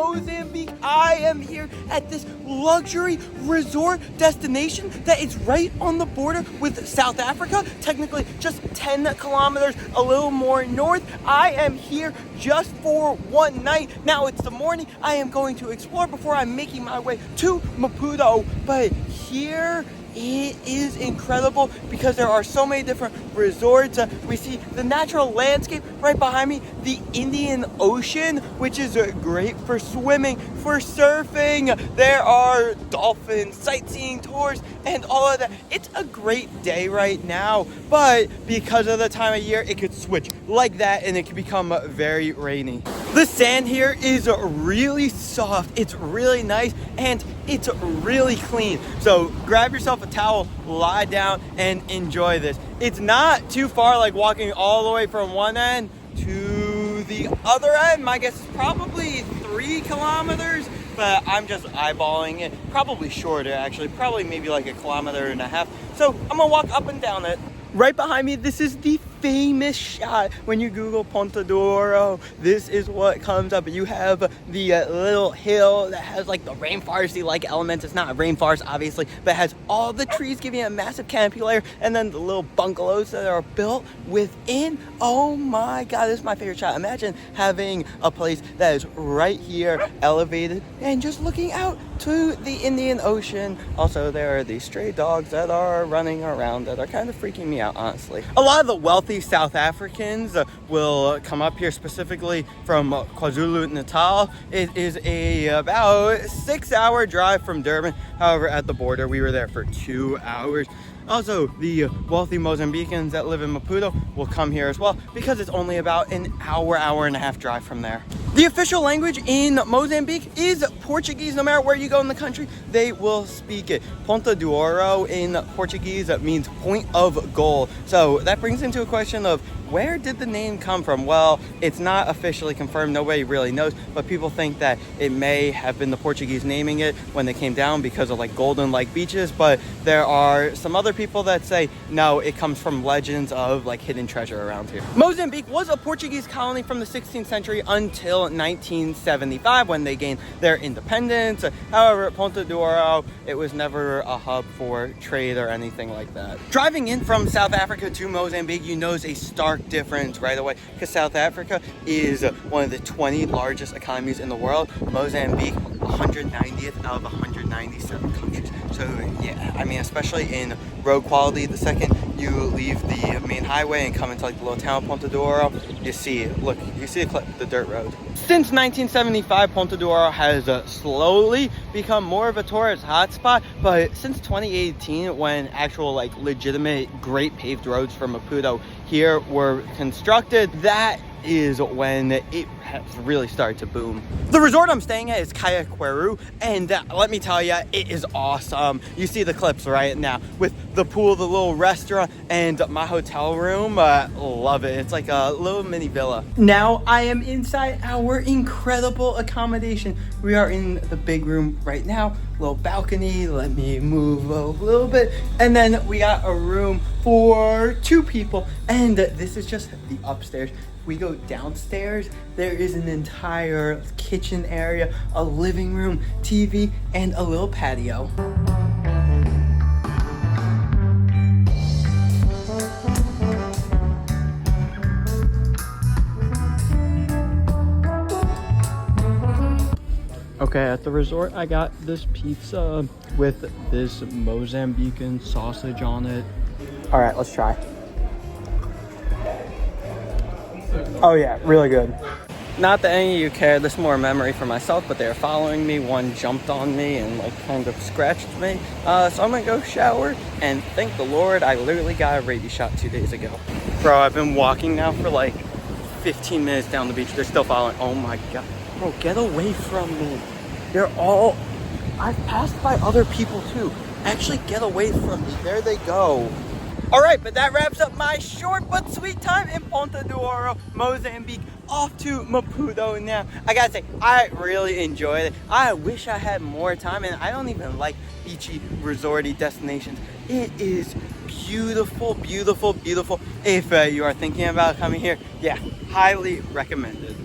Mozambique. I am here at this luxury resort destination that is right on the border with South Africa, technically just 10 kilometers a little more north. I am here just for one night. Now it's the morning. I am going to explore before I'm making my way to Maputo, but here it is incredible because there are so many different resorts. We see the natural landscape right behind me, the Indian Ocean, which is great for swimming, for surfing. There are dolphin sightseeing tours and all of that. It's a great day right now, but because of the time of year, it could switch like that and it could become very rainy. The sand here is really soft, it's really nice, and it's really clean. So grab yourself a towel, lie down, and enjoy this. It's not too far, like walking all the way from one end to the other end. My guess is probably 3 kilometers, but I'm just eyeballing it. Probably shorter, actually, probably maybe like 1.5 kilometers. So I'm gonna walk up and down it. Right behind me, this is the famous shot. When you Google Ponta Do Auro, this is what comes up. You have the little hill that has like the rainforesty like elements. It's not a rainforest obviously, but it has all the trees giving it a massive canopy layer, and then the little bungalows that are built within. Oh my god, this is my favorite shot. Imagine having a place that is right here, elevated, and just looking out to the Indian Ocean. Also, there are these stray dogs that are running around that are kind of freaking me out, honestly. A lot of the wealthy South Africans will come up here, specifically from KwaZulu-Natal. It is about 6-hour drive from Durban. However, at the border, we were there for 2 hours. Also, the wealthy Mozambicans that live in Maputo will come here as well because it's only about an hour and a half drive from there. The official language in Mozambique is Portuguese. No matter where you go in the country, they will speak it. Ponta do Auro in Portuguese means point of goal. So that brings into a question of where did the name come from? Well, it's not officially confirmed. Nobody really knows, but people think that it may have been the Portuguese naming it when they came down because of like golden like beaches, but there are some other people that say no, it comes from legends of like hidden treasure around here. Mozambique was a Portuguese colony from the 16th century until 1975 when they gained their independence. However, Ponta do Auro, it was never a hub for trade or anything like that. Driving in from South Africa to Mozambique, you notice a stark difference right away because South Africa is one of the 20 largest economies in the world. Mozambique, 190th out of 197 countries. So yeah, I mean, especially in road quality, the second you leave the main highway and come into like the little town of Ponta do Auro, you see, look, you see the dirt road. Since 1975, Ponta do Auro has slowly become more of a tourist hotspot, but since 2018, when actual like legitimate great paved roads from Maputo here were constructed, that is when it has really started to boom. The resort I'm staying at is Kaya Kweru, and let me tell you, it is awesome. You see the clips right now with the pool, the little restaurant, and my hotel room. Love it. It's like a little mini villa. Now I am inside our incredible accommodation. We are in the big room right now. Little balcony. Let me move a little bit, and then we got a room for 2 people, and this is just the upstairs. We go downstairs, there is an entire kitchen area, a living room, TV, and a little patio. Okay, at the resort, I got this pizza with this Mozambican sausage on it. All right, let's try. Oh yeah, really good. Not that any of you care, this is more a memory for myself, but they were following me. One jumped on me and like kind of scratched me. So I'm gonna go shower, and thank the Lord, I literally got a rabies shot 2 days ago. Bro, I've been walking now for like 15 minutes down the beach. They're still following. Oh my god. Bro, get away from me. They're all, I've passed by other people too. Actually, get away from me. There they go. All right, but that wraps up my short but sweet time in Ponta do Auro, Mozambique. Off to Maputo now. I gotta say, I really enjoyed it. I wish I had more time, and I don't even like beachy, resorty destinations. It is beautiful, beautiful, beautiful. If you are thinking about coming here, yeah, highly recommended.